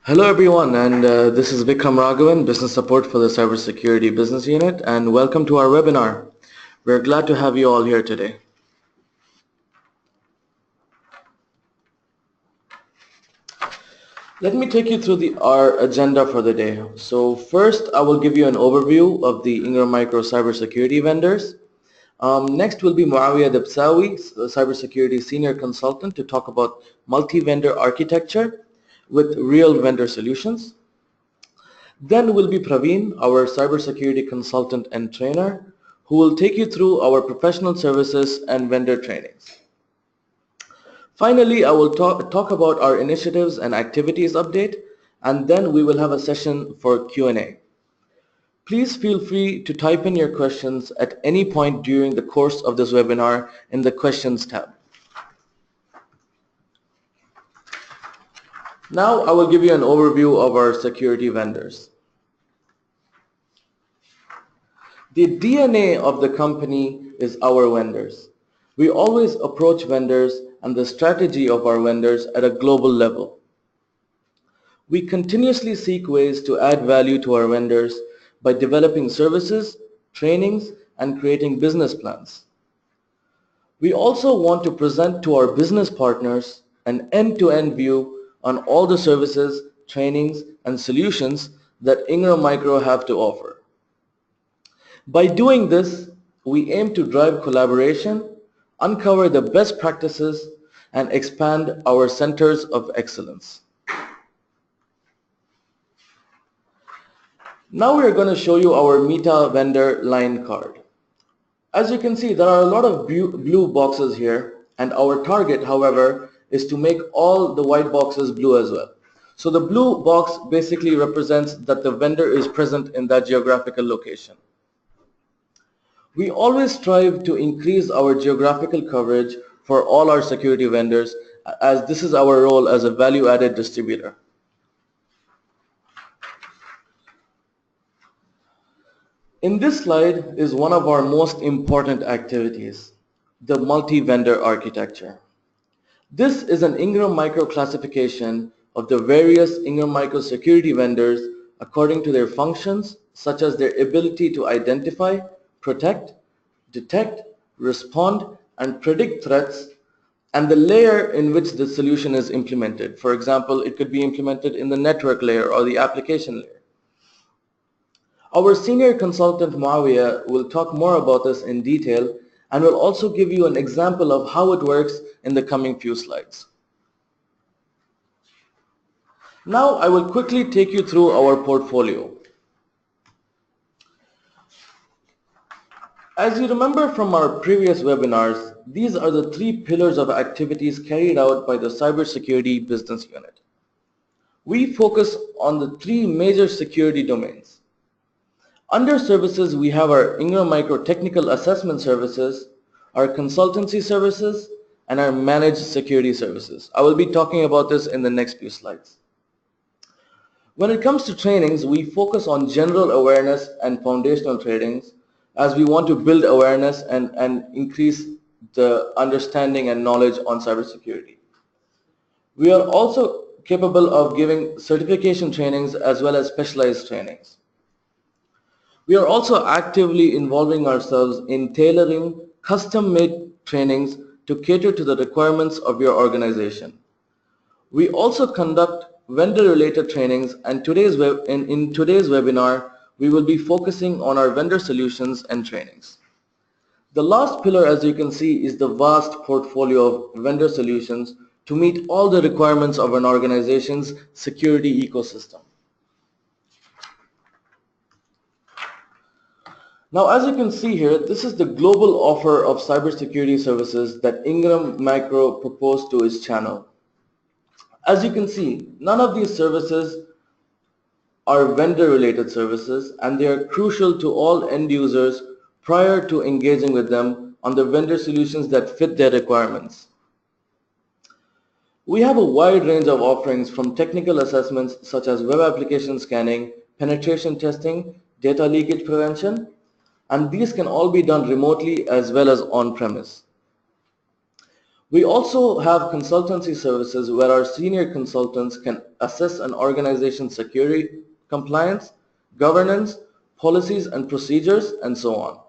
Hello everyone, and this is Vikram Raghavan, Business Support for the Cybersecurity Business Unit, and welcome to our webinar. We're glad to have you all here today. Let me take you through our agenda for the day. So first, I will give you an overview of the Ingram Micro cybersecurity vendors. Next will be Muawiyah Dabsawi, Cybersecurity Senior Consultant, to talk about multi-vendor architecture with real vendor solutions. Then will be Praveen, our cybersecurity consultant and trainer, who will take you through our professional services and vendor trainings. Finally, I will talk about our initiatives and activities update, and then we will have a session for Q&A. Please feel free to type in your questions at any point during the course of this webinar in the Questions tab. Now I will give you an overview of our security vendors. The DNA of the company is our vendors. We always approach vendors and the strategy of our vendors at a global level. We continuously seek ways to add value to our vendors by developing services, trainings, and creating business plans. We also want to present to our business partners an end-to-end view on all the services, trainings, and solutions that Ingram Micro have to offer. By doing this, we aim to drive collaboration, uncover the best practices, and expand our centers of excellence. Now we are going to show you our Meta vendor line card. As you can see, there are a lot of blue boxes here, and our target, however, is to make all the white boxes blue as well. So the blue box basically represents that the vendor is present in that geographical location. We always strive to increase our geographical coverage for all our security vendors, as this is our role as a value-added distributor. In this slide is one of our most important activities, the multi-vendor architecture. This is an Ingram Micro classification of the various Ingram Micro security vendors according to their functions, such as their ability to identify, protect, detect, respond, and predict threats, and the layer in which the solution is implemented. For example, it could be implemented in the network layer or the application layer. Our senior consultant Muawiyah will talk more about this in detail and will also give you an example of how it works in the coming few slides. Now I will quickly take you through our portfolio. As you remember from our previous webinars, these are the three pillars of activities carried out by the Cybersecurity Business Unit. We focus on the three major security domains. Under services, we have our Ingram Micro Technical Assessment Services, our Consultancy Services, and our Managed Security Services. I will be talking about this in the next few slides. When it comes to trainings, we focus on general awareness and foundational trainings, as we want to build awareness and increase the understanding and knowledge on cybersecurity. We are also capable of giving certification trainings as well as specialized trainings. We are also actively involving ourselves in tailoring custom-made trainings to cater to the requirements of your organization. We also conduct vendor-related trainings, and in today's webinar, we will be focusing on our vendor solutions and trainings. The last pillar, as you can see, is the vast portfolio of vendor solutions to meet all the requirements of an organization's security ecosystem. Now, as you can see here, this is the global offer of cybersecurity services that Ingram Micro proposed to its channel. As you can see, none of these services are vendor-related services, and they are crucial to all end users prior to engaging with them on the vendor solutions that fit their requirements. We have a wide range of offerings, from technical assessments such as web application scanning, penetration testing, data leakage prevention, and these can all be done remotely as well as on-premise. We also have consultancy services where our senior consultants can assess an organization's security, compliance, governance, policies and procedures, and so on.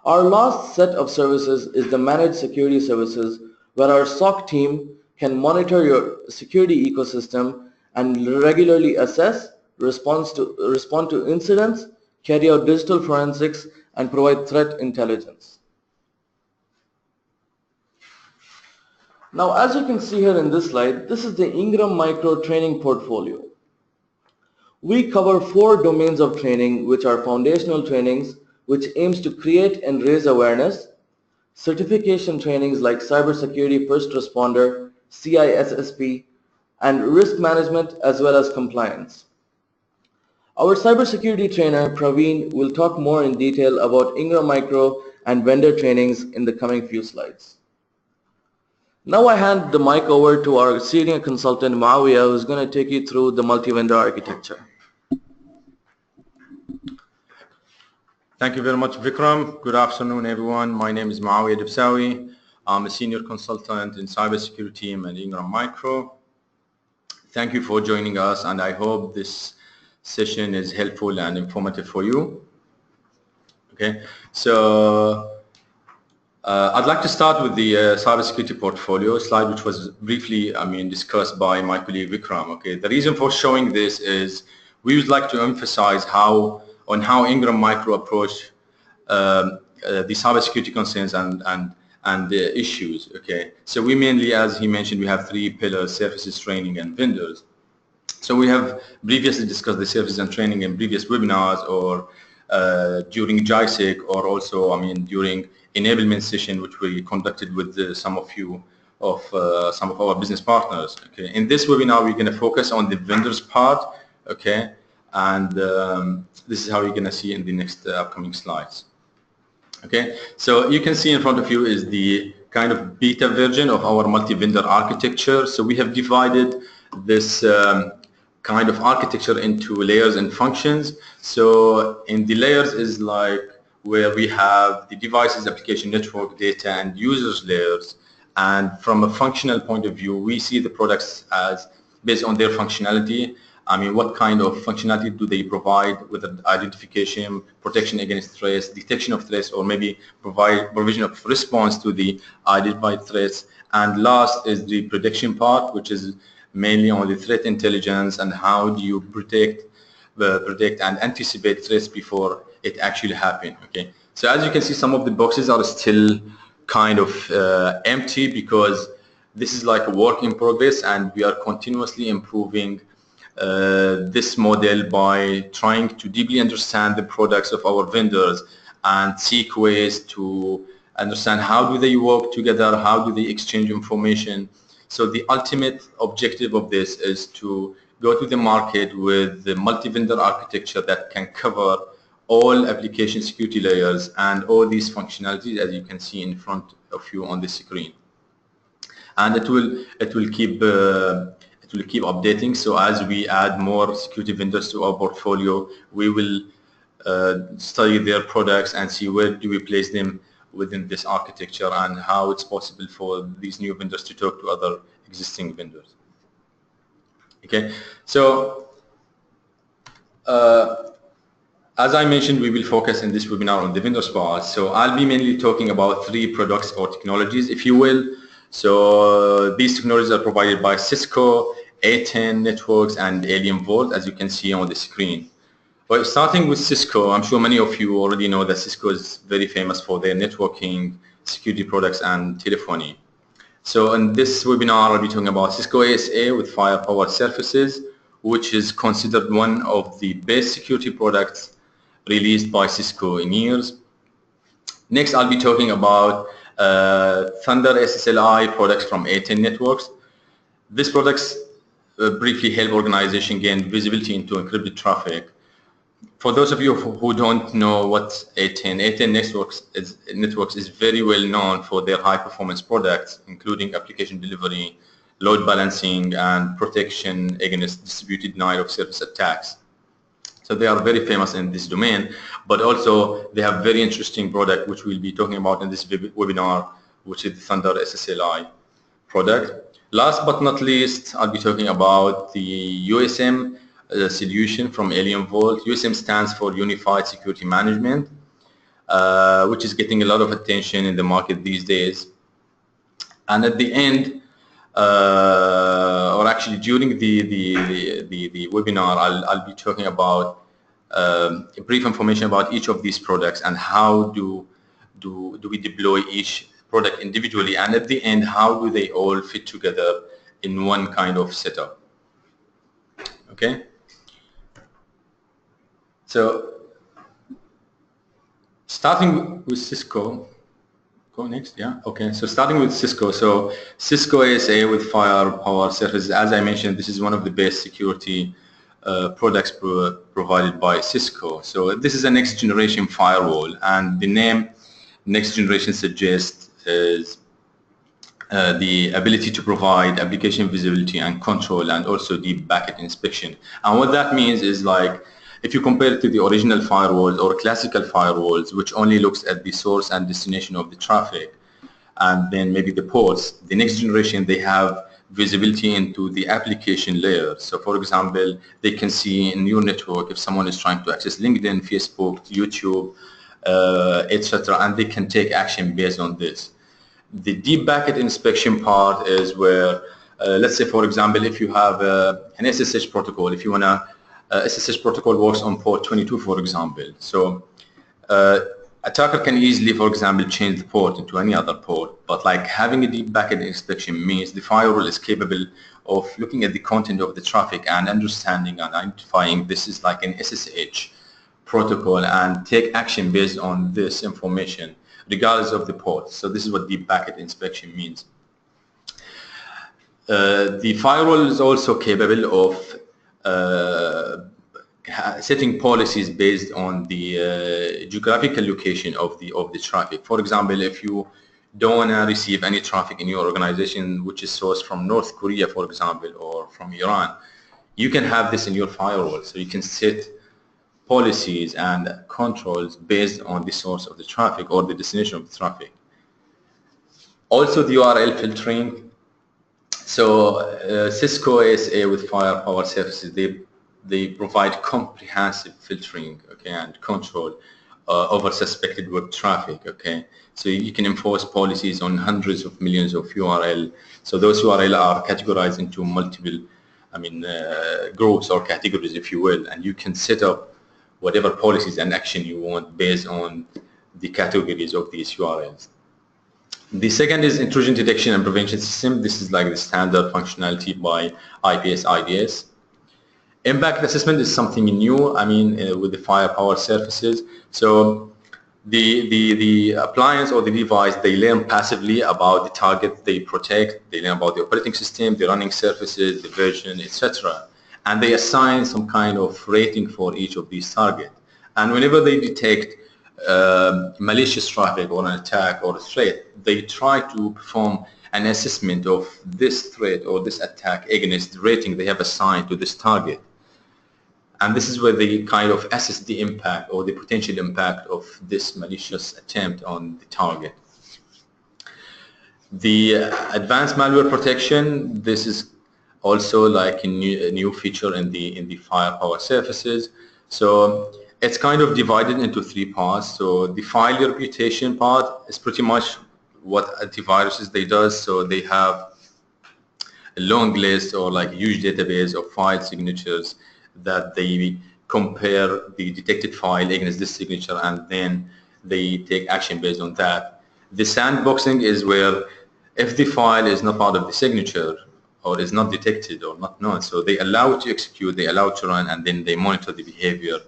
Our last set of services is the managed security services, where our SOC team can monitor your security ecosystem and regularly assess, respond to incidents, carry out digital forensics, and provide threat intelligence. Now, as you can see here in this slide, this is the Ingram Micro training portfolio. We cover 4 domains of training, which are foundational trainings, which aims to create and raise awareness, certification trainings like cybersecurity first responder, CISSP, and risk management as well as compliance. Our cybersecurity trainer Praveen will talk more in detail about Ingram Micro and vendor trainings in the coming few slides. Now I hand the mic over to our senior consultant Muawiyah, who's going to take you through the multi-vendor architecture. Thank you very much, Vikram. Good afternoon, everyone. My name is Muawiyah Dibsawi. I'm a senior consultant in cybersecurity team at Ingram Micro. Thank you for joining us, and I hope this session is helpful and informative for you. Okay, so I'd like to start with the cybersecurity portfolio slide, which was briefly, discussed by my colleague Vikram. Okay, the reason for showing this is we would like to emphasize how Ingram Micro approach the cybersecurity concerns and the issues. Okay, so we mainly, as he mentioned, we have 3 pillars: services, training, and vendors. So we have previously discussed the services and training in previous webinars, or during JISEC, or also during enablement session, which we conducted with some of our business partners. Okay, in this webinar we're going to focus on the vendors part. Okay, and this is how you're going to see in the next upcoming slides. Okay, so you can see in front of you is the kind of beta version of our multi-vendor architecture. So we have divided this kind of architecture into layers and functions. So in the layers is like where we have the devices, application, network, data, and users layers. And from a functional point of view, we see the products as based on their functionality. What kind of functionality do they provide, with identification, protection against threats, detection of threats, or maybe provision of response to the identified threats. And last is the prediction part, which is mainly on the threat intelligence and how do you predict and anticipate threats before it actually happen. Okay, so as you can see, some of the boxes are still kind of empty because this is like a work in progress, and we are continuously improving this model by trying to deeply understand the products of our vendors and seek ways to understand how do they work together, how do they exchange information. So the ultimate objective of this is to go to the market with the multi-vendor architecture that can cover all application security layers and all these functionalities, as you can see in front of you on the screen. And it will keep updating. So as we add more security vendors to our portfolio, we will study their products and see where do we place them within this architecture and how it's possible for these new vendors to talk to other existing vendors. Okay, so as I mentioned, we will focus in this webinar on the vendors part. So I'll be mainly talking about 3 products or technologies, if you will. So these technologies are provided by Cisco, Aten Networks, and Alienvault, as you can see on the screen. Well, starting with Cisco, I'm sure many of you already know that Cisco is very famous for their networking, security products, and telephony. So in this webinar, I'll be talking about Cisco ASA with Firepower Services, which is considered one of the best security products released by Cisco in years. Next, I'll be talking about Thunder SSLI products from Aten Networks. These products briefly help organizations gain visibility into encrypted traffic. For those of you who don't know what Aten Networks is very well known for their high performance products, including application delivery, load balancing, and protection against distributed denial of service attacks. So they are very famous in this domain, but also they have very interesting product which we'll be talking about in this webinar which is the Thunder SSLI product. Last but not least, I'll be talking about the USM solution from Alienvault. USM stands for Unified Security Management, which is getting a lot of attention in the market these days. And at the end, or actually during the webinar, I'll be talking about brief information about each of these products and how do we deploy each product individually, and at the end, how do they all fit together in one kind of setup. Okay. So starting with Cisco. Go next, yeah. Okay, so starting with Cisco. So Cisco ASA with Firepower Services, as I mentioned, this is one of the best security products provided by Cisco. So this is a next generation firewall, and the name next generation suggests is the ability to provide application visibility and control, and also deep packet inspection. And what that means is, like, if you compare it to the original firewalls or classical firewalls, which only looks at the source and destination of the traffic, and then maybe the ports, the next generation, they have visibility into the application layer. So for example, they can see in your network if someone is trying to access LinkedIn, Facebook, YouTube, etc., and they can take action based on this. The deep packet inspection part is where, let's say, for example, if you have an SSH protocol, if you want to SSH protocol works on port 22, for example. So attacker can easily, for example, change the port into any other port, but like having a deep packet inspection means the firewall is capable of looking at the content of the traffic and understanding and identifying this is like an SSH protocol and take action based on this information regardless of the port. So this is what deep packet inspection means. The firewall is also capable of setting policies based on the geographical location of the traffic. For example, if you don't want to receive any traffic in your organization which is sourced from North Korea, for example, or from Iran, you can have this in your firewall. So you can set policies and controls based on the source of the traffic or the destination of the traffic. Also the URL filtering. So Cisco ASA with Firepower Services, they provide comprehensive filtering, okay, and control over suspected web traffic, okay. So you can enforce policies on hundreds of millions of URL. So those URL are categorized into multiple, groups or categories, if you will, and you can set up whatever policies and action you want based on the categories of these URLs. The second is intrusion detection and prevention system. This is like the standard functionality by IPS IDS. Impact assessment is something new, with the Firepower Services. So the appliance or the device, they learn passively about the target they protect, they learn about the operating system, the running surfaces, the version, etc. And they assign some kind of rating for each of these targets. And whenever they detect malicious traffic or an attack or a threat, they try to perform an assessment of this threat or this attack against the rating they have assigned to this target. And this is where they kind of assess the impact or the potential impact of this malicious attempt on the target. The advanced malware protection, this is also like a new feature in the Firepower Services. So it's kind of divided into three parts. So the file reputation part is pretty much what antiviruses they does. So they have a long list or like huge database of file signatures that they compare the detected file against this signature, and then they take action based on that. The sandboxing is where if the file is not part of the signature or is not detected or not known, so they allow it to execute, they allow it to run, and then they monitor the behavior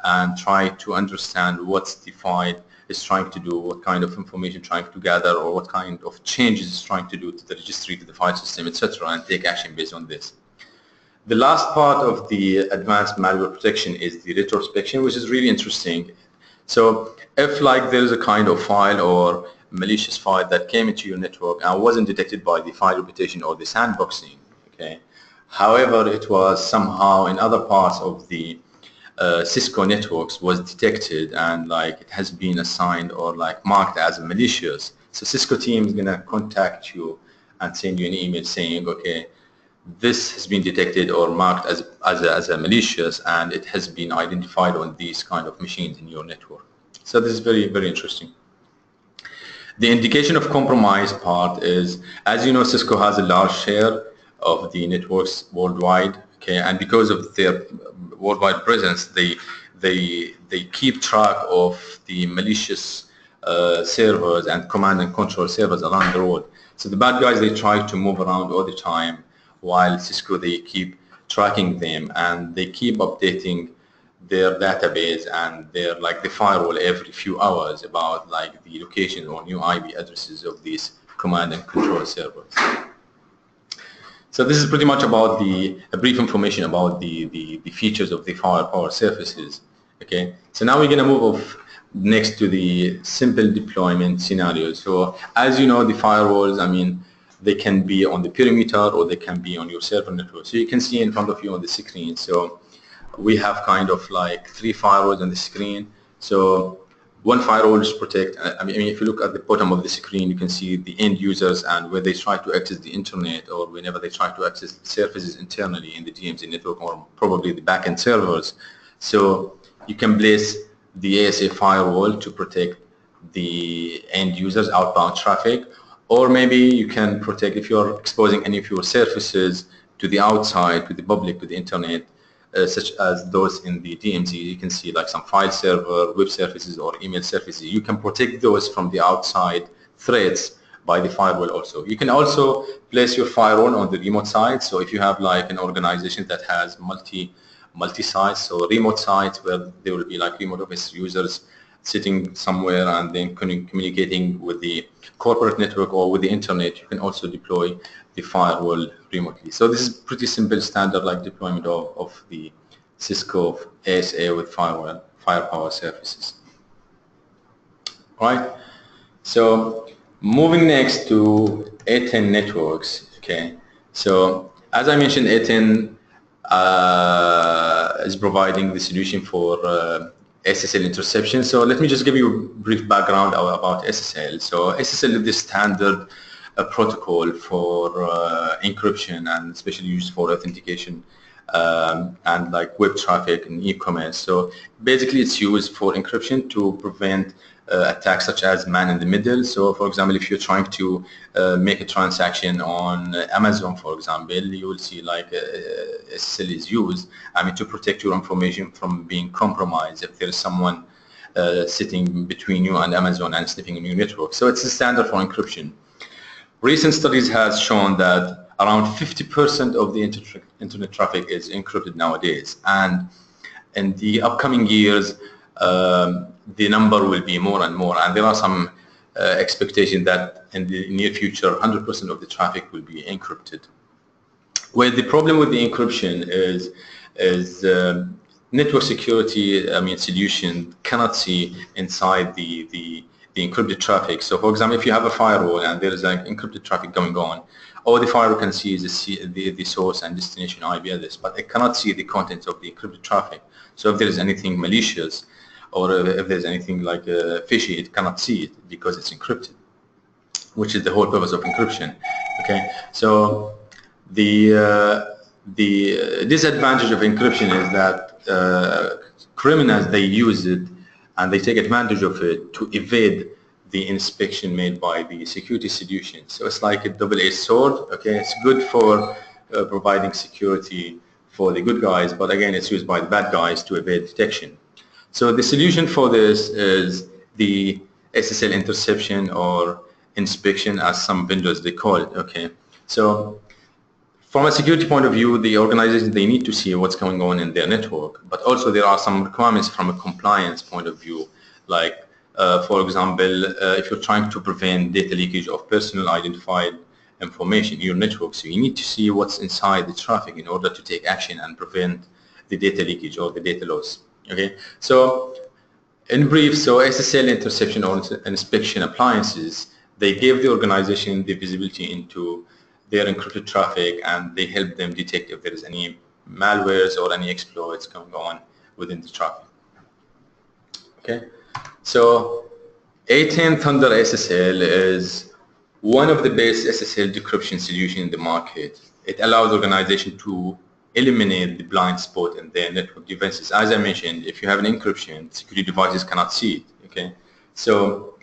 and try to understand what the file is trying to do, what kind of information trying to gather, or what kind of changes it's trying to do to the registry, to the file system, etc., and take action based on this. The last part of the advanced malware protection is the retrospection, which is really interesting. So if like there is a kind of file or malicious file that came into your network and wasn't detected by the file reputation or the sandboxing, okay. However, it was somehow in other parts of the Cisco networks was detected and like it has been assigned or like marked as malicious. So Cisco team is going to contact you and send you an email saying, okay, this has been detected or marked as a malicious, and it has been identified on these kind of machines in your network. So this is very, very interesting. The indication of compromise part is, as you know, Cisco has a large share of the networks worldwide, okay, and because of their worldwide presence, they keep track of the malicious servers and command and control servers around the world. So the bad guys, they try to move around all the time, while Cisco, they keep tracking them and they keep updating their database and their the firewall every few hours about the location or new IP addresses of these command and control servers. So this is pretty much about a brief information about the features of the firepower surfaces. Okay, so now we're going to move next to the simple deployment scenarios. So as you know, the firewalls, I mean, they can be on the perimeter or they can be on your server network. So you can see in front of you on the screen. So we have kind of 3 firewalls on the screen. So one firewall is protect. I mean, if you look at the bottom of the screen, you can see the end users and where they try to access the internet, or whenever they try to access services internally in the DMZ network, or probably the backend servers. So you can place the ASA firewall to protect the end users outbound traffic, or maybe you can protect if you're exposing any of your services to the outside, to the public, to the internet, such as those in the DMZ. You can see some file server, web services, or email services. You can protect those from the outside threats by the firewall also. You can also place your firewall on the remote side. So if you have an organization that has multi-sites or remote sites where there will be remote office users sitting somewhere and then communicating with the corporate network or with the internet, you can also deploy the firewall remotely. So this is pretty simple standard deployment of the Cisco ASA with firepower services. All right. So moving next to Aten networks. Okay. So as I mentioned, Aten is providing the solution for SSL interception. So let me just give you a brief background about SSL. So SSL is the standard protocol for encryption, and especially used for authentication and web traffic and e-commerce. So basically it's used for encryption to prevent attacks such as man in the middle. So for example, if you're trying to make a transaction on Amazon, for example, you will see SSL is used, to protect your information from being compromised if there is someone sitting between you and Amazon and sniffing in your network. So it's a standard for encryption. Recent studies has shown that around 50% of the internet traffic is encrypted nowadays, and in the upcoming years, the number will be more and more, and there are some expectations that in the near future, 100% of the traffic will be encrypted. Where the problem with the encryption is network security, solution cannot see inside the encrypted traffic. So for example, if you have a firewall and there is encrypted traffic going on, all the firewall can see is the source and destination IP address, but it cannot see the contents of the encrypted traffic. So if there is anything malicious, or if there's anything fishy, it cannot see it because it's encrypted, which is the whole purpose of encryption. Okay, so the disadvantage of encryption is that criminals, they use it and they take advantage of it to evade the inspection made by the security solution. So it's like a double-edged sword. Okay, it's good for providing security for the good guys, but again, it's used by the bad guys to evade detection. So the solution for this is the SSL interception or inspection, as some vendors they call it. Okay, so from a security point of view, the organization, they need to see what's going on in their network, but also there are some requirements from a compliance point of view, for example, if you're trying to prevent data leakage of personal identified information in your network, so you need to see what's inside the traffic in order to take action and prevent the data leakage or the data loss. Okay, so in brief, so SSL interception or inspection appliances, they give the organization the visibility into their encrypted traffic, and they help them detect if there is any malwares or any exploits going on within the traffic. Okay, so Aten Thunder SSL is one of the best SSL decryption solutions in the market. It allows organizations to eliminate the blind spot in their network devices. As I mentioned, if you have an encryption, security devices cannot see it. Okay, so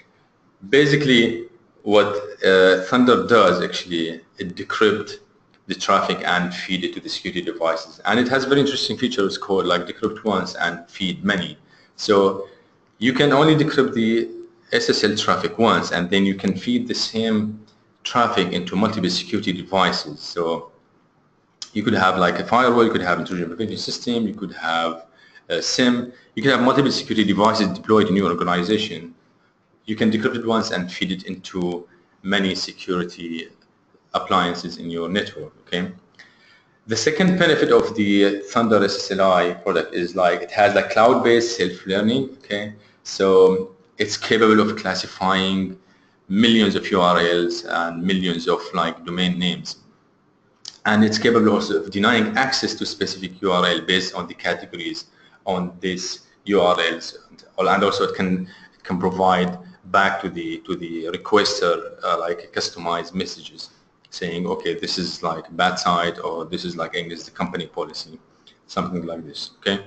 basically, what Thunder does actually, it decrypts the traffic and feed it to the security devices. And it has very interesting features called like decrypt once and feed many. So you can only decrypt the SSL traffic once, and then you can feed the same traffic into multiple security devices. So you could have like a firewall, you could have intrusion prevention system, you could have a SIM, you could have multiple security devices deployed in your organization. You can decrypt it once and feed it into many security appliances in your network, okay? The second benefit of the Thunder SSLI product is like it has like cloud-based self-learning, okay? So it's capable of classifying millions of URLs and millions of like domain names. And it's capable also of denying access to specific URL based on the categories on these URLs. And also it can provide back to the requester like customized messages saying, okay, this is like bad site, or this is like English, the company policy, something like this, okay?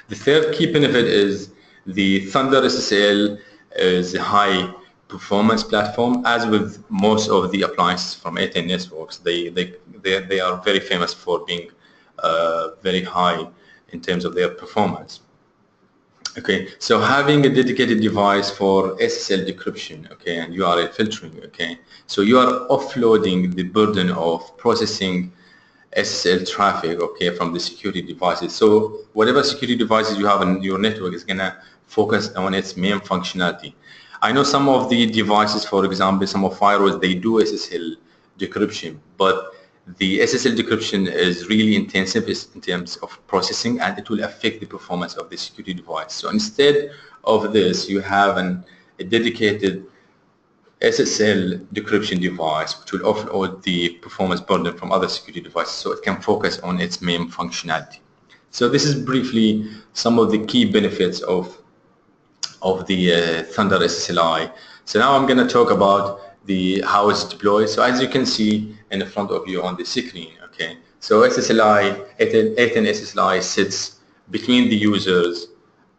The third key benefit is the Thunder SSL is a high performance platform. As with most of the appliances from Aten networks, they are very famous for being very high in terms of their performance. Okay, so having a dedicated device for SSL decryption, okay, and URL filtering, okay, so you are offloading the burden of processing SSL traffic, okay, from the security devices. So whatever security devices you have in your network is gonna focus on its main functionality. I know some of the devices, for example, some of firewalls, they do SSL decryption, but the SSL decryption is really intensive in terms of processing, and it will affect the performance of the security device. So instead of this, you have a dedicated SSL decryption device, which will offload the performance burden from other security devices, so it can focus on its main functionality. So this is briefly some of the key benefits of the Thunder SSLI. So now I'm going to talk about how it's deployed. So as you can see in the front of you on the screen, okay. So SSLI, Aten SSLI sits between the users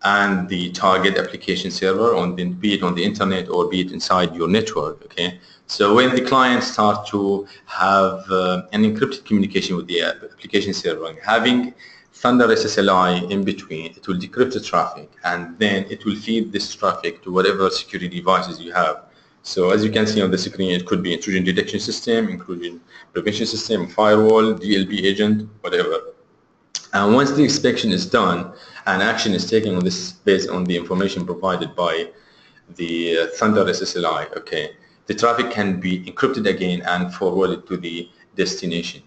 and the target application server, be it on the internet or be it inside your network, okay. So when the clients start to have an encrypted communication with the application server, having Thunder SSLI in between, it will decrypt the traffic, and then it will feed this traffic to whatever security devices you have. So as you can see on the screen, it could be intrusion detection system, intrusion prevention system, firewall, DLP agent, whatever. And once the inspection is done and action is taken on this based on the information provided by the Thunder SSLI, okay, the traffic can be encrypted again and forwarded to the destination.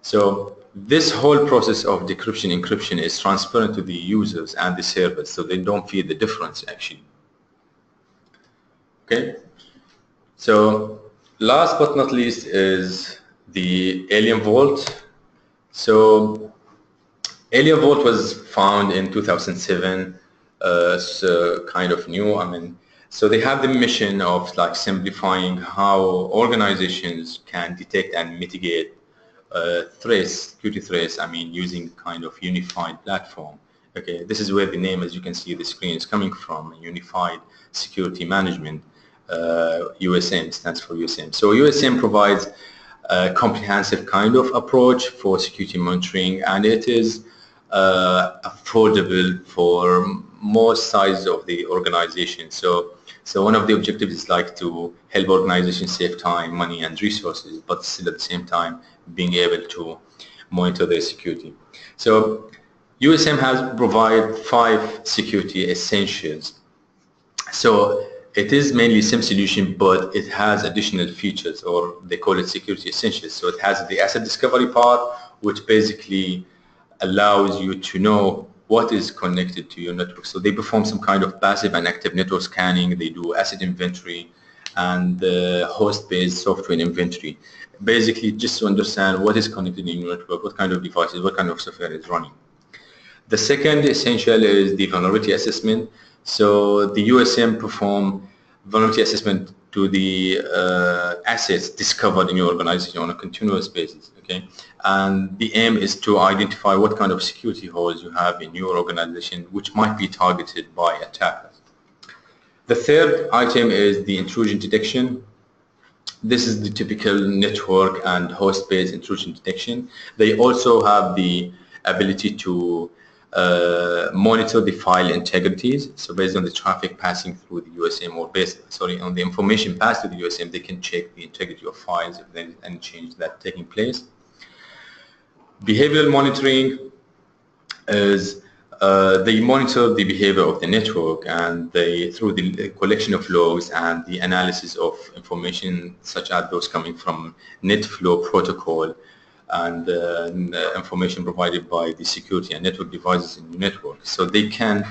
So this whole process of decryption, encryption is transparent to the users and the servers, so they don't feel the difference actually. Okay. So last but not least is the Alienvault. So Alienvault was found in 2007. It's kind of new. I mean, so they have the mission of like simplifying how organizations can detect and mitigate threats, security threats. I mean, using kind of unified platform. Okay, this is where the name, as you can see, the screen is coming from. Unified Security Management. USM stands for USM. So USM provides a comprehensive kind of approach for security monitoring, and it is affordable for most sizes of the organization. So one of the objectives is like to help organizations save time, money, and resources, but still at the same time being able to monitor their security. So USM has provided 5 security essentials. So it is mainly SIM solution, but it has additional features, or they call it security essentials. So it has the asset discovery part, which basically allows you to know what is connected to your network. So they perform some kind of passive and active network scanning. They do asset inventory and host-based software inventory. Basically, just to understand what is connected in your network, what kind of devices, what kind of software is running. The second essential is the vulnerability assessment. So the USM perform vulnerability assessment to the assets discovered in your organization on a continuous basis, okay? And the aim is to identify what kind of security holes you have in your organization which might be targeted by attackers. The third item is the intrusion detection. This is the typical network and host-based intrusion detection. They also have the ability to monitor the file integrities. So based on the traffic passing through the USM, or on the information passed to the USM, they can check the integrity of files if there is any change that taking place. Behavioral monitoring is they monitor the behavior of the network, and they, through the collection of logs and the analysis of information such as those coming from NetFlow protocol and information provided by the security and network devices in the network. So they can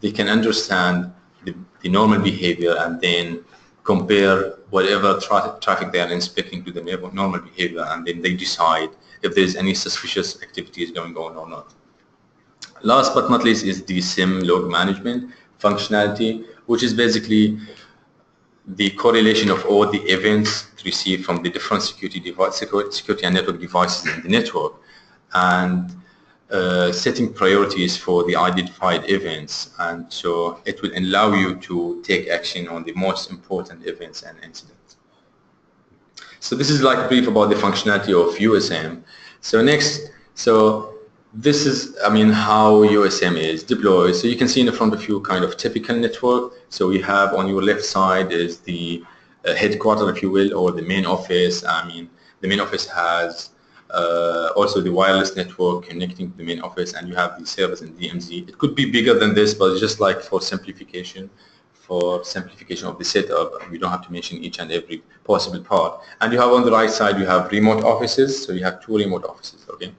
understand the normal behavior and then compare whatever traffic they are inspecting to the normal behavior, and then they decide if there is any suspicious activities going on or not. Last but not least is the SIM log management functionality, which is basically the correlation of all the events received from the different security and network devices in the network, and setting priorities for the identified events. And so it will allow you to take action on the most important events and incidents. So this is like a brief about the functionality of USM. So next, this is, how USM is deployed. So you can see in front of you kind of typical network. So we have on your left side is the headquarters, if you will, or the main office. The main office has also the wireless network connecting to the main office, and you have the servers and DMZ. It could be bigger than this, but it's just like for simplification of the setup. We don't have to mention each and every possible part. And you have on the right side, you have remote offices. So you have 2 remote offices, okay?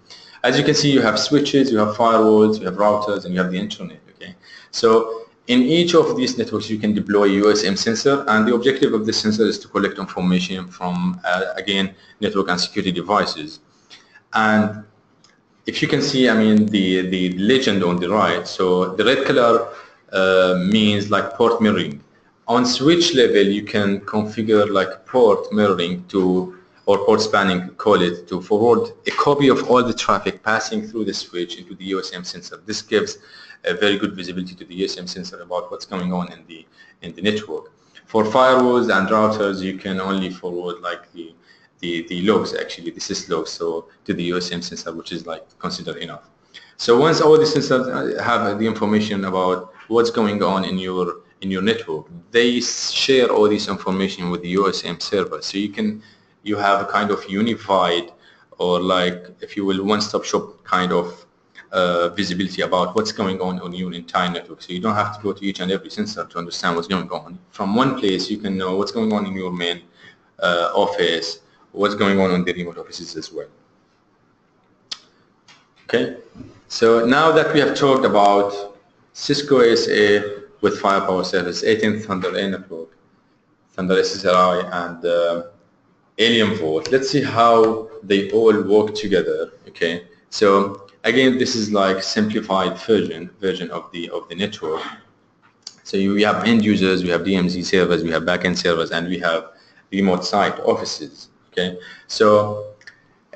As you can see, you have switches, you have firewalls, you have routers, and you have the internet, okay? So in each of these networks, you can deploy a USM sensor, and the objective of this sensor is to collect information from, again, network and security devices. And if you can see, the legend on the right, so the red color means like port mirroring. On switch level, you can configure like port mirroring or port spanning, call it, to forward a copy of all the traffic passing through the switch into the USM sensor. This gives a very good visibility to the USM sensor about what's going on in the network. For firewalls and routers, you can only forward like the logs, actually, the syslogs, so to the USM sensor, which is like considered enough. So once all the sensors have the information about what's going on in your network, they share all this information with the USM server. So you have a kind of unified, or like, if you will, one-stop shop kind of visibility about what's going on your entire network. So you don't have to go to each and every sensor to understand what's going on. From one place, you can know what's going on in your main office, what's going on in the remote offices as well. Okay, so now that we have talked about Cisco ASA with firepower service, Aten Thunder A network, Thunder SSRI, and Alienvault, let's see how they all work together. Okay, so again, this is like simplified version of the network. So we have end users, we have DMZ servers, we have backend servers, and we have remote site offices. Okay, so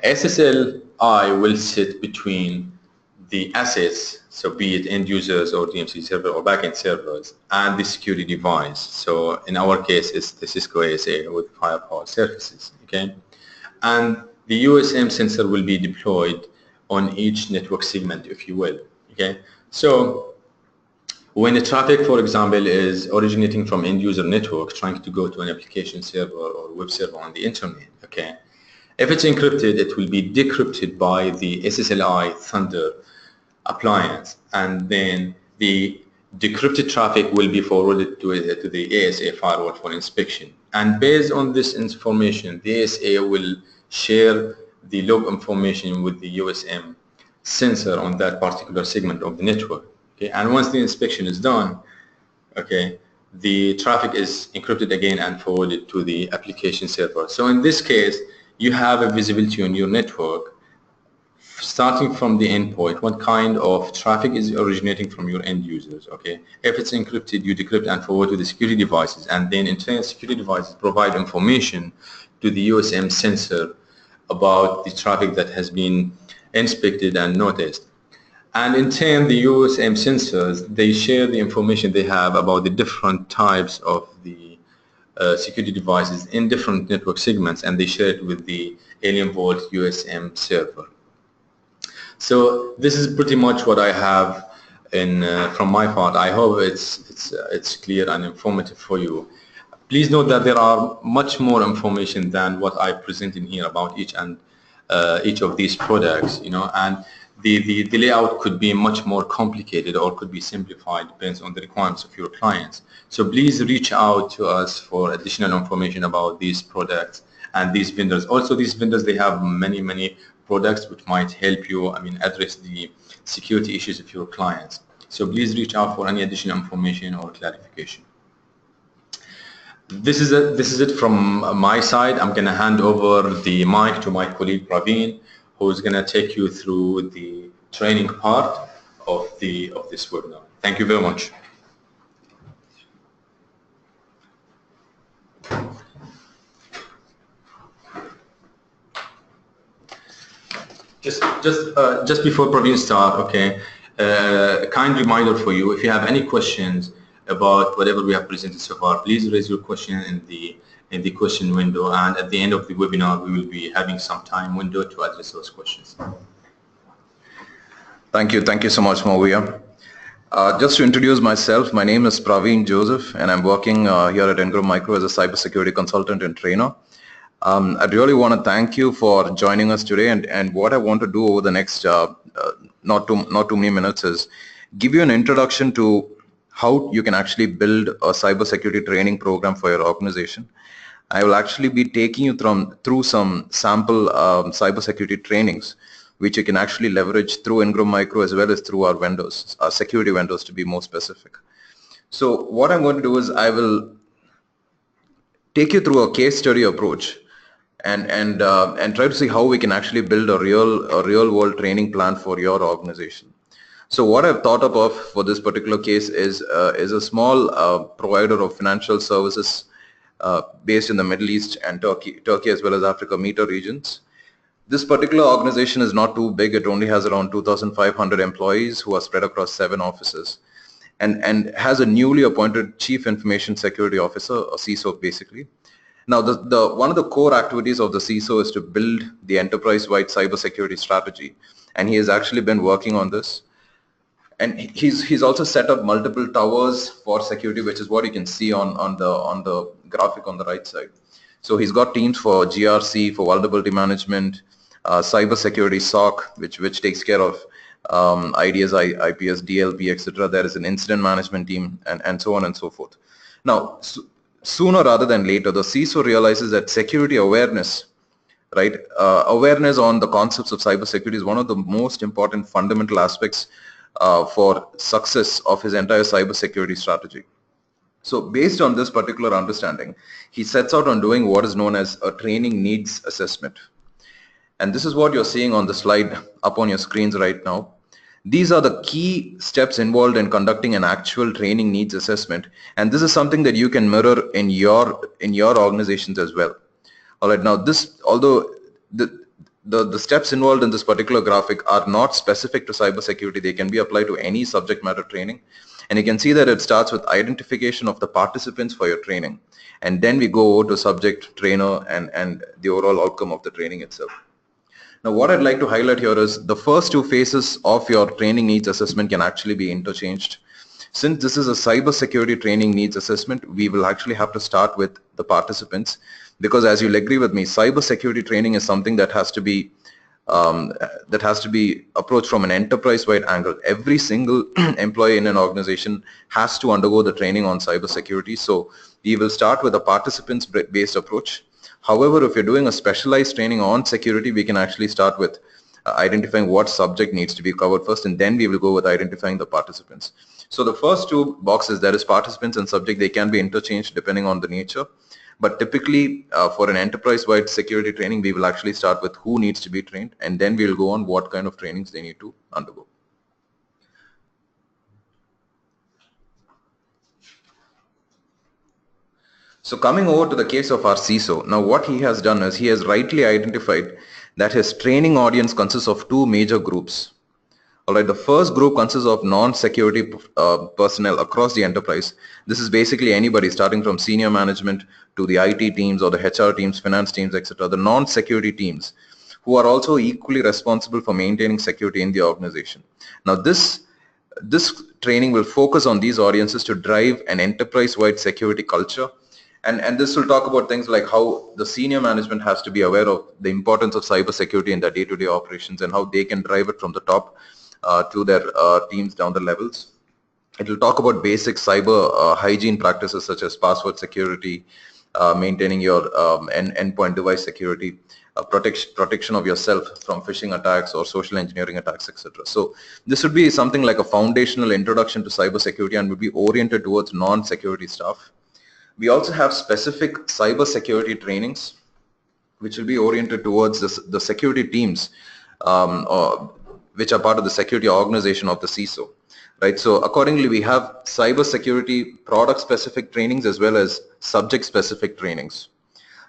SSLI will sit between the assets, so be it end users or DMZ server or backend servers, and the security device. So in our case, it's the Cisco ASA with firepower services. Okay, and the USM sensor will be deployed on each network segment, if you will. Okay, so when the traffic, for example, is originating from end user network trying to go to an application server or web server on the internet, okay, if it's encrypted, it will be decrypted by the SSLI Thunder appliance, and then the decrypted traffic will be forwarded to the ASA firewall for inspection. And based on this information, the ASA will share the log information with the USM sensor on that particular segment of the network. Okay, and once the inspection is done, okay, the traffic is encrypted again and forwarded to the application server. So in this case, you have a visibility on your network starting from the endpoint, what kind of traffic is originating from your end users, okay? If it's encrypted, you decrypt and forward to the security devices, and then in turn, security devices provide information to the USM sensor about the traffic that has been inspected and noticed. And in turn, the USM sensors, they share the information they have about the different types of the security devices in different network segments, and they share it with the Alienvault USM server. So this is pretty much what I have in from my part. I hope it's clear and informative for you. Please note that there are much more information than what I present in here about each of these products, you know, and the layout could be much more complicated or could be simplified, depends on the requirements of your clients. So please reach out to us for additional information about these products and these vendors. Also, these vendors, they have many products which might help you, I mean, address the security issues of your clients. So please reach out for any additional information or clarification. This is it from my side. I'm going to hand over the mic to my colleague Praveen, who's going to take you through the training part of this webinar. Thank you very much. Just before Praveen start, okay, a kind reminder for you, if you have any questions about whatever we have presented so far, please raise your question in the question window, and at the end of the webinar we will be having some time window to address those questions. Thank you so much, Mawia. Just to introduce myself, my name is Praveen Joseph, and I'm working here at Ingram Micro as a cybersecurity consultant and trainer. I really want to thank you for joining us today, and what I want to do over the next not too many minutes is give you an introduction to how you can actually build a cybersecurity training program for your organization. I will actually be taking you through some sample cybersecurity trainings, which you can actually leverage through Ingram Micro as well as through our vendors, our security vendors to be more specific. So what I'm going to do is I will take you through a case study approach and try to see how we can actually build a real world training plan for your organization. So what I've thought of for this particular case is a small provider of financial services based in the Middle East and Turkey as well as Africa META regions. This particular organization is not too big. It only has around 2,500 employees who are spread across 7 offices, and has a newly appointed Chief Information Security Officer, or CISO basically. Now, one of the core activities of the CISO is to build the enterprise-wide cybersecurity strategy, and he has actually been working on this. And he's also set up multiple towers for security, which is what you can see on the graphic on the right side. So he's got teams for GRC, for vulnerability management, cybersecurity SOC, which takes care of IDS, IPS, DLP, etc. There is an incident management team, and so on and so forth. Now, sooner rather than later, the CISO realizes that security awareness, right? Awareness on the concepts of cybersecurity is one of the most important fundamental aspects for success of his entire cybersecurity strategy. So based on this particular understanding, he sets out on doing what is known as a training needs assessment. And this is what you're seeing on the slide up on your screens right now. These are the key steps involved in conducting an actual training needs assessment, and this is something that you can mirror in your organizations as well. All right, now although the steps involved in this particular graphic are not specific to cybersecurity, they can be applied to any subject matter training. And you can see that it starts with identification of the participants for your training, and then we go over to subject, trainer, and the overall outcome of the training itself. Now, what I'd like to highlight here is the first 2 phases of your training needs assessment can actually be interchanged. Since this is a cybersecurity training needs assessment, we will actually have to start with the participants, because as you'll agree with me, cybersecurity training is something that has to be approached from an enterprise-wide angle. Every single employee in an organization has to undergo the training on cybersecurity. So we will start with a participants-based approach. However, if you're doing a specialized training on security, we can actually start with identifying what subject needs to be covered first, and then we will go with identifying the participants. So the first 2 boxes, that is participants and subject, they can be interchanged depending on the nature. But typically for an enterprise-wide security training, we will actually start with who needs to be trained, and then we'll go on what kind of trainings they need to undergo. So coming over to the case of our CISO, now what he has done is he has rightly identified that his training audience consists of two major groups. Alright, the first group consists of non-security personnel across the enterprise. This is basically anybody starting from senior management to the IT teams or the HR teams, finance teams, etc. The non-security teams who are also equally responsible for maintaining security in the organization. Now this training will focus on these audiences to drive an enterprise-wide security culture. And this will talk about things like how the senior management has to be aware of the importance of cybersecurity in their day-to-day operations and how they can drive it from the top to their teams down the levels. It will talk about basic cyber hygiene practices such as password security, maintaining your endpoint device security, protection of yourself from phishing attacks or social engineering attacks, etc. So this would be something like a foundational introduction to cybersecurity and would be oriented towards non-security staff. We also have specific cybersecurity trainings which will be oriented towards the security teams which are part of the security organization of the CISO. Right, so accordingly we have cybersecurity product specific trainings as well as subject specific trainings.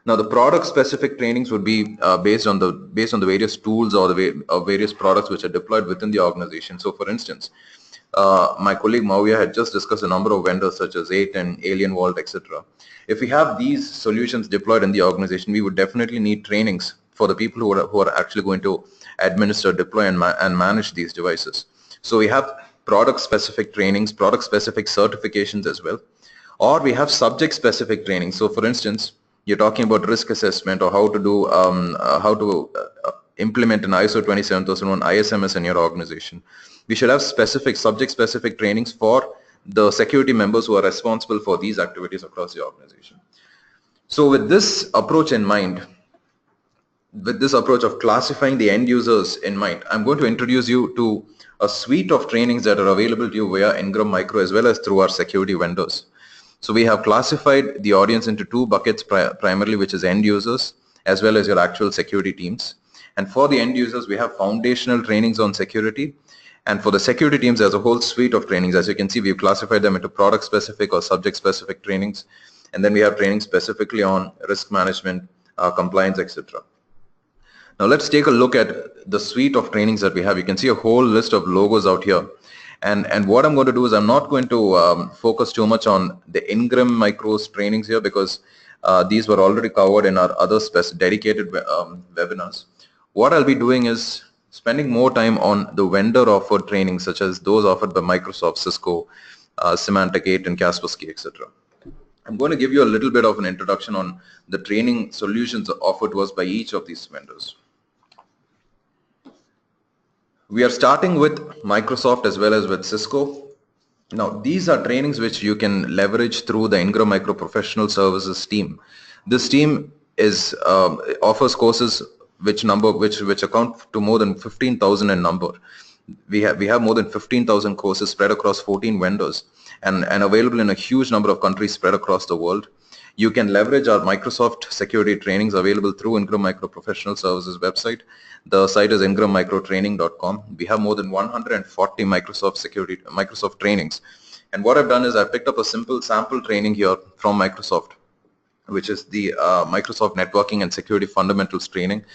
Now the product specific trainings would be based on the various tools or the various products which are deployed within the organization. So for instance, my colleague Mauvia had just discussed a number of vendors such as Aten, Alienvault, etc. If we have these solutions deployed in the organization, we would definitely need trainings for the people who are actually going to administer, deploy, and manage these devices. So we have product specific trainings, product specific certifications as well, or we have subject specific training. So for instance, you're talking about risk assessment or how to do implement an ISO 27001 ISMS in your organization. We should have subject specific trainings for the security members who are responsible for these activities across the organization. So with this approach in mind, with this approach of classifying the end users in mind, I'm going to introduce you to a suite of trainings that are available to you via Ingram Micro as well as through our security vendors. So we have classified the audience into two buckets primarily, which is end users as well as your actual security teams. And for the end users, we have foundational trainings on security. And for the security teams, there's a whole suite of trainings. As you can see, we've classified them into product specific or subject specific trainings. And then we have training specifically on risk management, compliance, etc. Now let's take a look at the suite of trainings that we have. You can see a whole list of logos out here. And what I'm going to do is I'm not going to focus too much on the Ingram Micro's trainings here because these were already covered in our other dedicated webinars. What I'll be doing is spending more time on the vendor offered trainings such as those offered by Microsoft, Cisco, Symantec, Aten, Kaspersky, etc. I'm going to give you a little bit of an introduction on the training solutions offered to us by each of these vendors. We are starting with Microsoft as well as with Cisco. Now these are trainings which you can leverage through the Ingram Micro Professional Services team. This team is offers courses which account to more than 15,000 in number. We have more than 15,000 courses spread across 14 vendors and available in a huge number of countries spread across the world. You can leverage our Microsoft security trainings available through Ingram Micro Professional Services website. The site is ingrammicrotraining.com. We have more than 140 Microsoft trainings. And what I've done is I've picked up a simple sample training here from Microsoft, which is the Microsoft Networking and Security Fundamentals training.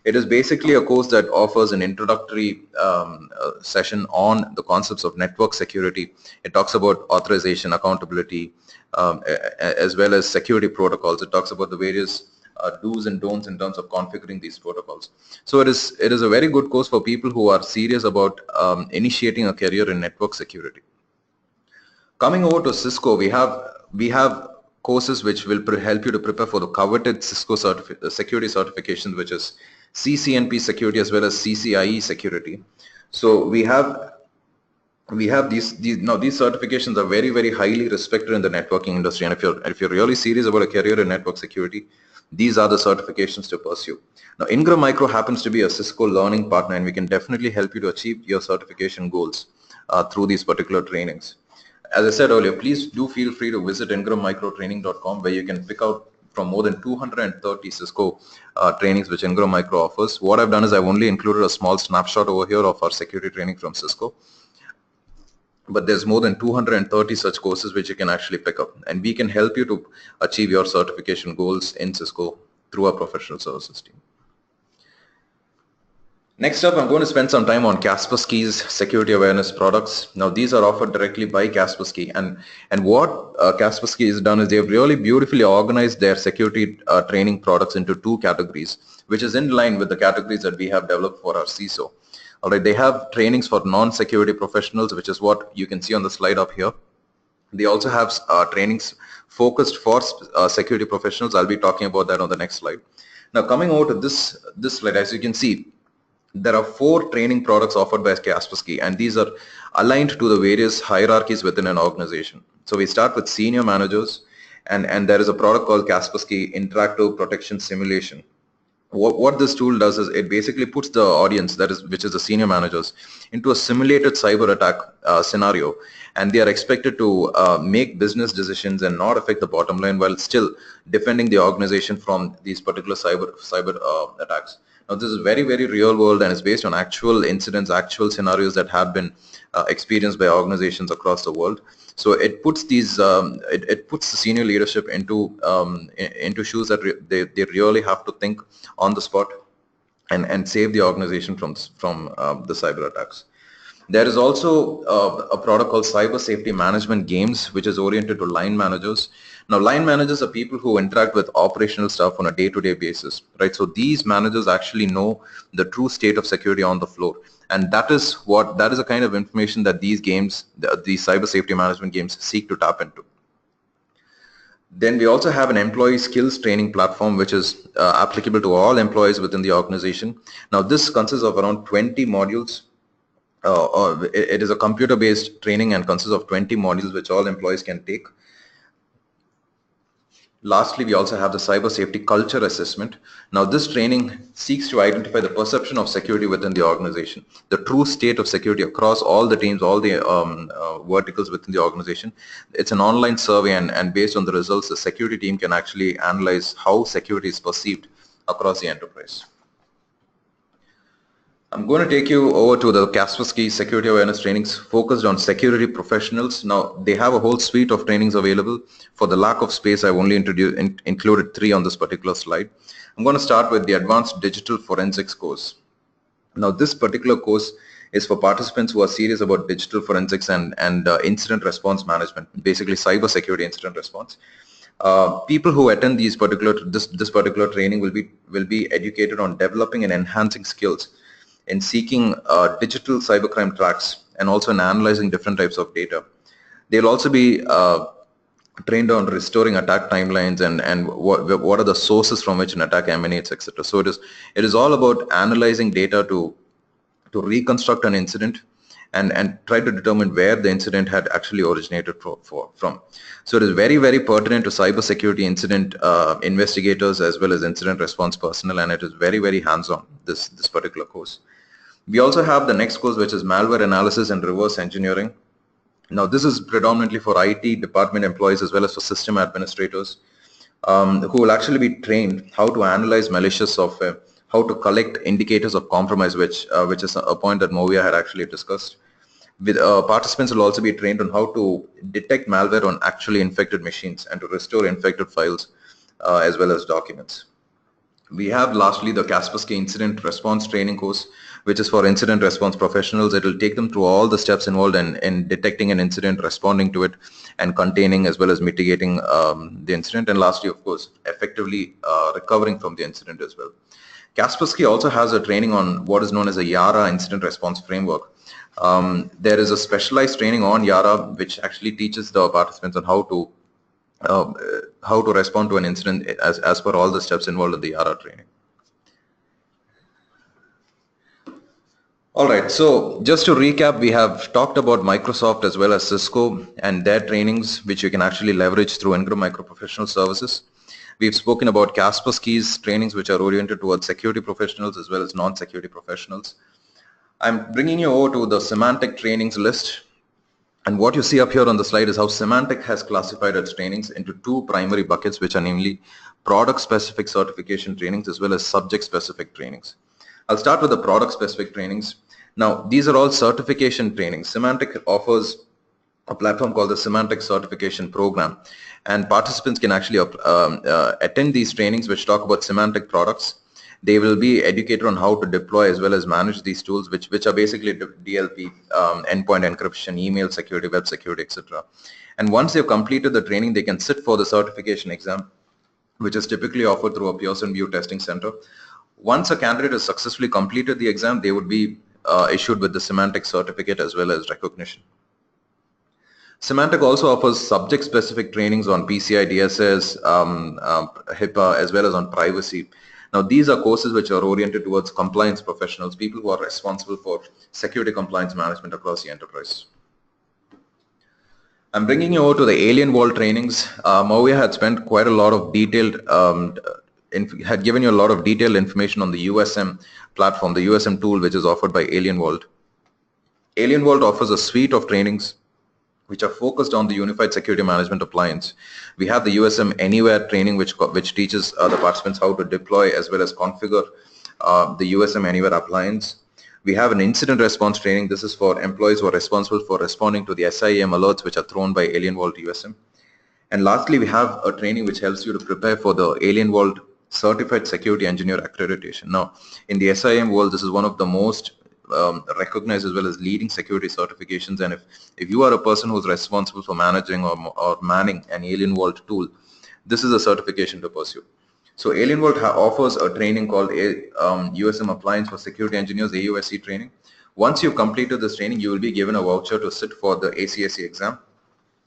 It is basically a course that offers an introductory session on the concepts of network security. It talks about authorization, accountability, as well as security protocols. It talks about the various do's and don'ts in terms of configuring these protocols. So it is a very good course for people who are serious about initiating a career in network security. Coming over to Cisco, we have courses which will help you to prepare for the coveted Cisco security certifications, which is CCNP security as well as CCIE security. So we have these certifications are very, very highly respected in the networking industry, and if you're really serious about a career in network security, these are the certifications to pursue. Now Ingram Micro happens to be a Cisco learning partner, and we can definitely help you to achieve your certification goals through these particular trainings. As I said earlier, please do feel free to visit ingrammicrotraining.com, where you can pick out from more than 230 Cisco trainings which Ingram Micro offers. What I've done is I've only included a small snapshot over here of our security training from Cisco. But there's more than 230 such courses which you can actually pick up, and we can help you to achieve your certification goals in Cisco through our professional services team. Next up, I'm going to spend some time on Kaspersky's security awareness products. Now, these are offered directly by Kaspersky, and what Kaspersky has done is they've really beautifully organized their security training products into two categories, which is in line with the categories that we have developed for our CISO. All right, they have trainings for non-security professionals, which is what you can see on the slide up here. They also have trainings focused for security professionals. I'll be talking about that on the next slide. Now, coming over to this slide, as you can see, there are 4 training products offered by Kaspersky, and these are aligned to the various hierarchies within an organization. So we start with senior managers, and there is a product called Kaspersky Interactive Protection Simulation. What this tool does is it basically puts the audience, which is the senior managers, into a simulated cyber attack scenario, and they are expected to make business decisions and not affect the bottom line while still defending the organization from these particular cyber attacks. Now, this is very, very real world, and it's based on actual incidents, actual scenarios that have been experienced by organizations across the world. So it puts these, it puts the senior leadership into shoes that they really have to think on the spot and save the organization from the cyber attacks. There is also a product called Cyber Safety Management Games, which is oriented to line managers. Now, line managers are people who interact with operational stuff on a day-to-day basis, right? So these managers actually know the true state of security on the floor, and that is a kind of information that these games, these cyber safety management games, seek to tap into. Then we also have an employee skills training platform, which is applicable to all employees within the organization. Now, this consists of around 20 modules. It is a computer-based training and consists of 20 modules which all employees can take. Lastly, we also have the cyber safety culture assessment. Now, this training seeks to identify the perception of security within the organization, the true state of security across all the teams, all the verticals within the organization. It's an online survey, and based on the results, the security team can actually analyze how security is perceived across the enterprise. I'm going to take you over to the Kaspersky Security Awareness Trainings focused on security professionals. Now, they have a whole suite of trainings available. For the lack of space, I've only included 3 on this particular slide. I'm going to start with the Advanced Digital Forensics course. Now, this particular course is for participants who are serious about digital forensics and incident response management, basically cyber security incident response. People who attend this particular training will be educated on developing and enhancing skills in seeking digital cybercrime tracks and also in analyzing different types of data. They'll also be trained on restoring attack timelines and what are the sources from which an attack emanates, etc. So it is all about analyzing data to reconstruct an incident and try to determine where the incident had actually originated from. So it is very, very pertinent to cybersecurity incident investigators as well as incident response personnel, and it is very, very hands-on, this particular course. We also have the next course, which is Malware Analysis and Reverse Engineering. Now, this is predominantly for IT department employees as well as for system administrators who will actually be trained how to analyze malicious software, how to collect indicators of compromise, which is a point that Movia had actually discussed. Participants will also be trained on how to detect malware on actually infected machines and to restore infected files as well as documents. We have lastly the Kaspersky Incident Response Training course, which is for incident response professionals. It will take them through all the steps involved in detecting an incident, responding to it, and containing as well as mitigating the incident, and lastly, of course, effectively recovering from the incident as well. Kaspersky also has a training on what is known as a YARA incident response framework. There is a specialized training on YARA which actually teaches the participants on how to respond to an incident as per all the steps involved in the YARA training. Alright, so just to recap, we have talked about Microsoft as well as Cisco and their trainings, which you can actually leverage through Ingram Micro Professional Services. We've spoken about Kaspersky's trainings, which are oriented towards security professionals as well as non-security professionals. I'm bringing you over to the Symantec Trainings list. And what you see up here on the slide is how Symantec has classified its trainings into two primary buckets, which are namely product-specific certification trainings as well as subject-specific trainings. I'll start with the product-specific trainings. Now, these are all certification trainings. Symantec offers a platform called the Symantec Certification Program, and participants can actually attend these trainings which talk about Symantec products. They will be educated on how to deploy as well as manage these tools, which are basically DLP, endpoint encryption, email security, web security, etc. And once they've completed the training, they can sit for the certification exam, which is typically offered through a Pearson VUE testing center. Once a candidate has successfully completed the exam, they would be issued with the Symantec certificate as well as recognition. Symantec also offers subject-specific trainings on PCI DSS, HIPAA, as well as on privacy. Now, these are courses which are oriented towards compliance professionals, people who are responsible for security compliance management across the enterprise. I'm bringing you over to the Alienvault trainings. Maria had spent quite a lot of detailed, had given you a lot of detailed information on the USM platform, the USM tool which is offered by Alienvault. Alienvault offers a suite of trainings which are focused on the Unified Security Management Appliance. We have the USM Anywhere training, which teaches the participants how to deploy as well as configure the USM Anywhere appliance. We have an incident response training. This is for employees who are responsible for responding to the SIEM alerts which are thrown by Alienvault USM. And lastly, we have a training which helps you to prepare for the Alienvault Certified Security Engineer accreditation. Now, in the SIEM world, this is one of the most recognized as well as leading security certifications, and if you are a person who's responsible for managing or manning an Alienvault tool, this is a certification to pursue. So Alienvault offers a training called USM Appliance for Security Engineers, AUSE training. Once you've completed this training, you will be given a voucher to sit for the ACSE exam,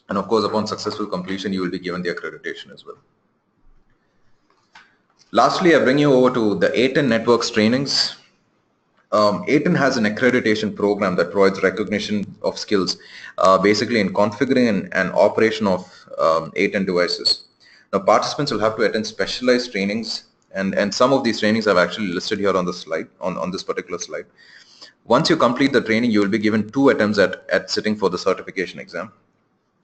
and of course upon successful completion you will be given the accreditation as well. Lastly, I bring you over to the Aten Networks trainings. Aten has an accreditation program that provides recognition of skills basically in configuring and operation of Aten devices. Now, participants will have to attend specialized trainings, and some of these trainings I've actually listed here on the slide, on this particular slide. Once you complete the training, you will be given 2 attempts at sitting for the certification exam.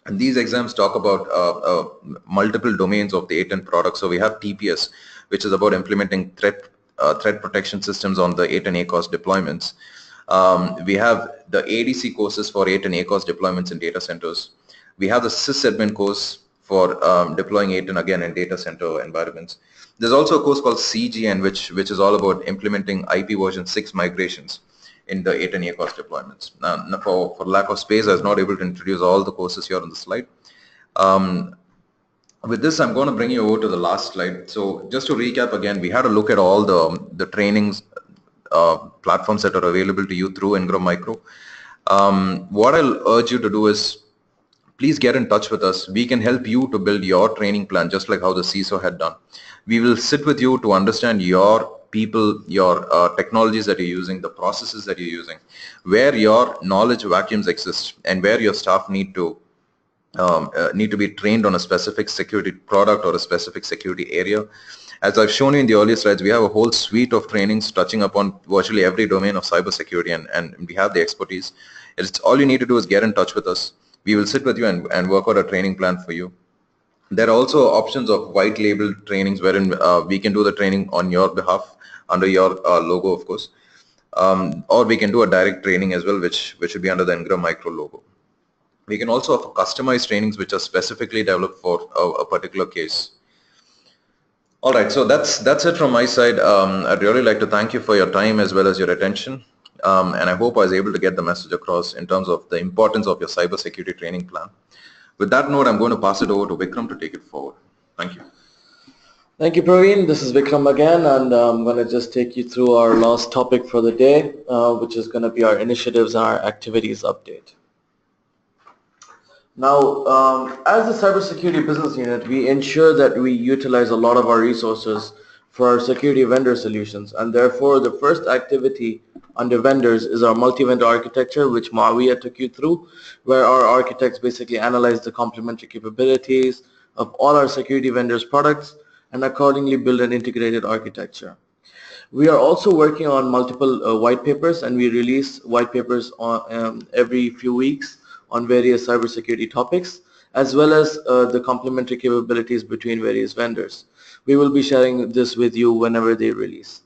And these exams talk about multiple domains of the Aten product. So we have TPS, which is about implementing threat protection systems on the Aten ACOS deployments. We have the ADC courses for Aten ACOS deployments in data centers. We have the sysadmin course for deploying Aten again in data center environments. There's also a course called CGN, which is all about implementing IP version 6 migrations in the Aten ACOS deployments. Now, for lack of space, I was not able to introduce all the courses here on the slide. With this, I'm going to bring you over to the last slide. So just to recap again, we had a look at all the trainings platforms that are available to you through Ingram Micro. What I'll urge you to do is please get in touch with us. We can help you to build your training plan just like how the CISO had done. We will sit with you to understand your people, your technologies that you're using, the processes that you're using, where your knowledge vacuums exist, and where your staff need to be trained on a specific security product or a specific security area. As I've shown you in the earlier slides, we have a whole suite of trainings touching upon virtually every domain of cybersecurity, and we have the expertise. It's all you need to do is get in touch with us. We will sit with you and work out a training plan for you. There are also options of white label trainings wherein we can do the training on your behalf under your logo, of course, or we can do a direct training as well, which should be under the Ingram Micro logo. We can also offer customized trainings which are specifically developed for a particular case. All right, so that's it from my side. I'd really like to thank you for your time as well as your attention, and I hope I was able to get the message across in terms of the importance of your cybersecurity training plan. With that note, I'm going to pass it over to Vikram to take it forward. Thank you. Thank you, Praveen. This is Vikram again, and I'm going to just take you through our last topic for the day, which is going to be our initiatives and our activities update. Now, as a cybersecurity business unit, we ensure that we utilize a lot of our resources for our security vendor solutions, and therefore the first activity under vendors is our multi-vendor architecture, which Mawiya took you through, where our architects basically analyze the complementary capabilities of all our security vendors' products and accordingly build an integrated architecture. We are also working on multiple white papers, and we release white papers on, every few weeks on various cybersecurity topics, as well as the complementary capabilities between various vendors. We will be sharing this with you whenever they release.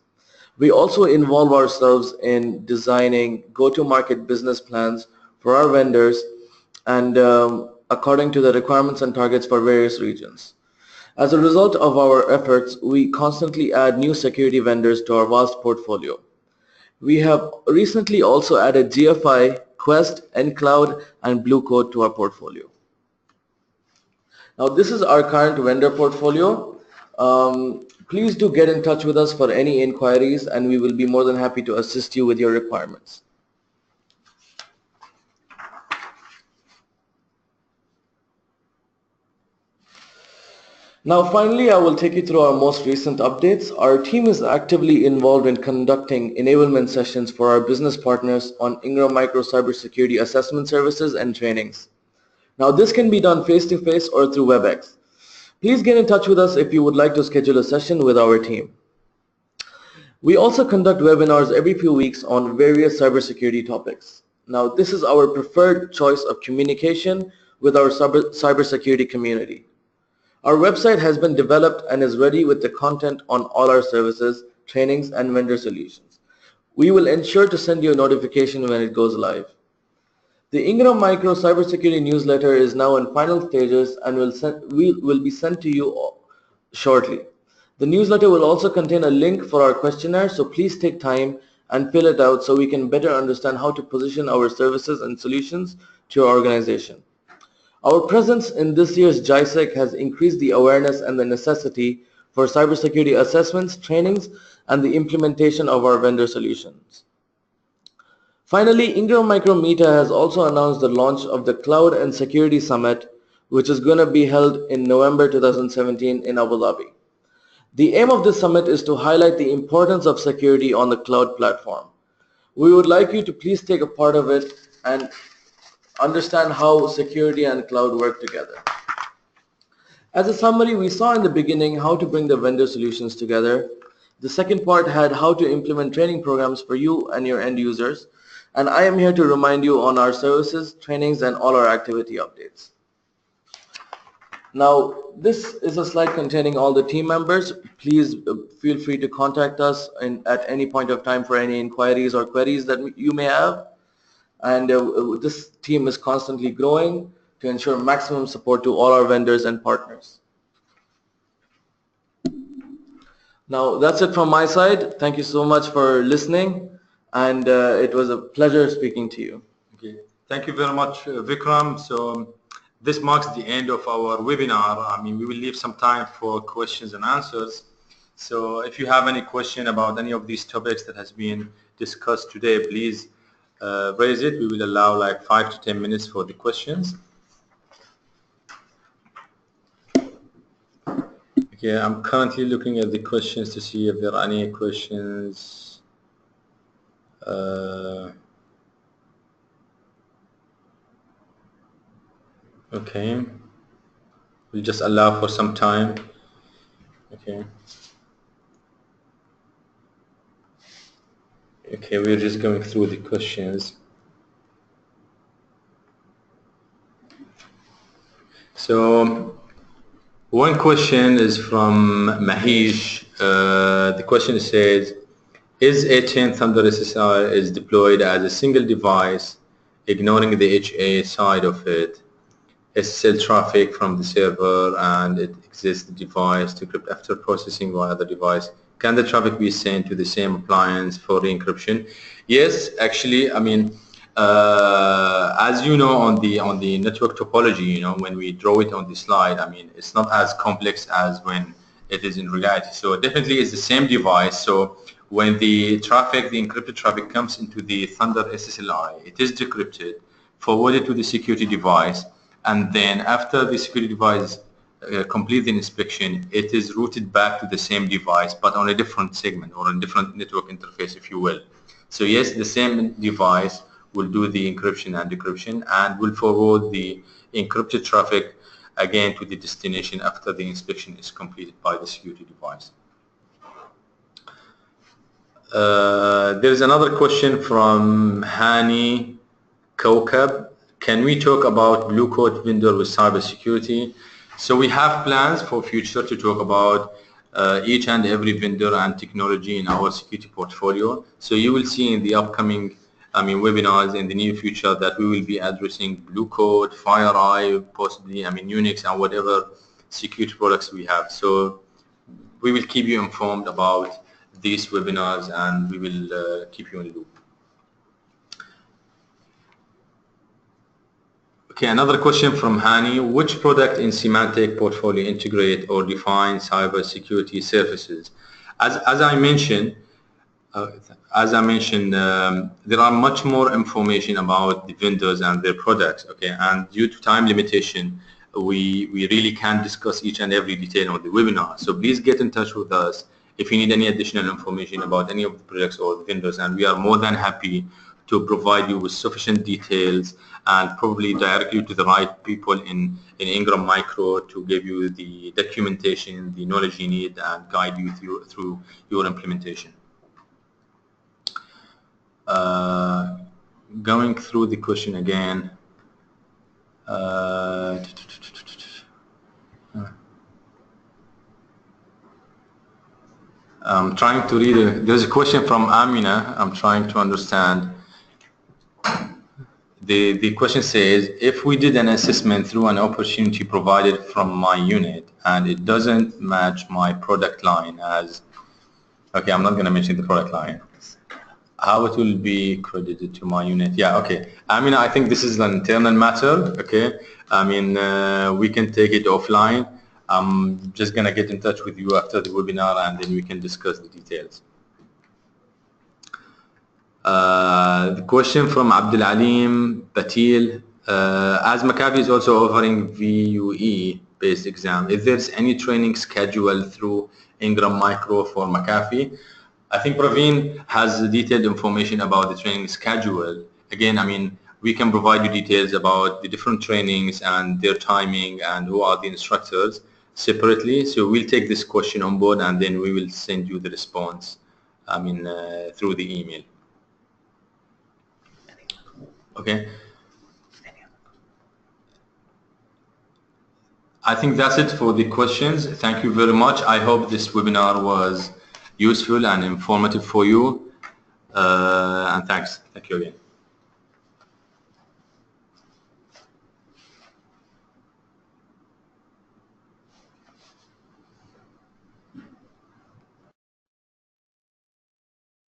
We also involve ourselves in designing go-to-market business plans for our vendors and according to the requirements and targets for various regions. As a result of our efforts, we constantly add new security vendors to our vast portfolio. We have recently also added GFI, Quest, nCloud, and Blue Coat to our portfolio. Now this is our current vendor portfolio. Please do get in touch with us for any inquiries, and we will be more than happy to assist you with your requirements. Now finally, I will take you through our most recent updates. Our team is actively involved in conducting enablement sessions for our business partners on Ingram Micro cybersecurity assessment services and trainings. Now this can be done face-to-face or through WebEx. Please get in touch with us if you would like to schedule a session with our team. We also conduct webinars every few weeks on various cybersecurity topics. Now this is our preferred choice of communication with our cybersecurity community. Our website has been developed and is ready with the content on all our services, trainings, and vendor solutions. We will ensure to send you a notification when it goes live. The Ingram Micro cybersecurity newsletter is now in final stages and will be sent to you shortly. The newsletter will also contain a link for our questionnaire, so please take time and fill it out so we can better understand how to position our services and solutions to your organization. Our presence in this year's JISEC has increased the awareness and the necessity for cybersecurity assessments, trainings, and the implementation of our vendor solutions. Finally, Ingram Micro Meta has also announced the launch of the Cloud and Security Summit, which is going to be held in November 2017 in Abu Dhabi. The aim of this summit is to highlight the importance of security on the cloud platform. We would like you to please take a part of it and understand how security and cloud work together. As a summary, we saw in the beginning how to bring the vendor solutions together. The second part had how to implement training programs for you and your end users. And I am here to remind you on our services, trainings, and all our activity updates. Now, this is a slide containing all the team members. Please feel free to contact us at any point of time for any inquiries or queries that you may have. And this team is constantly growing to ensure maximum support to all our vendors and partners. Now that's it from my side. Thank you so much for listening, and it was a pleasure speaking to you. Okay. Thank you very much, Vikram. So this marks the end of our webinar. I mean, we will leave some time for questions and answers. So if you have any question about any of these topics that has been discussed today, please raise it. We will allow like 5 to 10 minutes for the questions. Okay, I'm currently looking at the questions to see if there are any questions. Okay, we'll just allow for some time. Okay. Okay, we're just going through the questions. So one question is from Mahesh. The question says, is Aten Thunder SSI is deployed as a single device, ignoring the HA side of it, SSL traffic from the server, and it exists the device to encrypt after processing by other device? Can the traffic be sent to the same appliance for the encryption? Yes, actually, I mean, as you know, on the network topology, you know, when we draw it on the slide, I mean, it's not as complex as when it is in reality. So definitely it's the same device. So when the traffic, the encrypted traffic comes into the Thunder SSLI, it is decrypted, forwarded to the security device, and then after the security device complete the inspection, it is routed back to the same device, but on a different segment or a different network interface, if you will. So yes, the same device will do the encryption and decryption and will forward the encrypted traffic again to the destination after the inspection is completed by the security device. There is another question from Hani Kaukab. can we talk about blue coat vendor with cybersecurity? So we have plans for future to talk about each and every vendor and technology in our security portfolio. So you will see in the upcoming webinars in the near future that we will be addressing blue coat, FireEye, possibly Unix and whatever security products we have. So we will keep you informed about these webinars and we will keep you in the loop. Okay, another question from Hani. Which product in Symantec portfolio integrate or define cybersecurity services? As I mentioned, there are much more information about the vendors and their products. Okay, and due to time limitation, we really can't discuss each and every detail on the webinar. So please get in touch with us if you need any additional information about any of the products or the vendors, and we are more than happy to provide you with sufficient details and probably direct you to the right people in Ingram Micro to give you the documentation, the knowledge you need, and guide you through your implementation. Going through the question again. I'm trying to read it. There's a question from Amina. I'm trying to understand. The question says, if we did an assessment through an opportunity provided from my unit and it doesn't match my product line as, okay, I'm not going to mention the product line, how it will be credited to my unit? Yeah, okay. I mean, I think this is an internal matter, okay? I mean, we can take it offline. I'm just going to get in touch with you after the webinar and then we can discuss the details. The question from Abdul Alim Patil, as McAfee is also offering VUE based exam, if there's any training scheduled through Ingram Micro for McAfee, I think Praveen has detailed information about the training schedule. Again, I mean, we can provide you details about the different trainings and their timing and who are the instructors separately. So we'll take this question on board and then we will send you the response, through the email. Okay. I think that's it for the questions. Thank you very much. I hope this webinar was useful and informative for you. And thanks. Thank you again.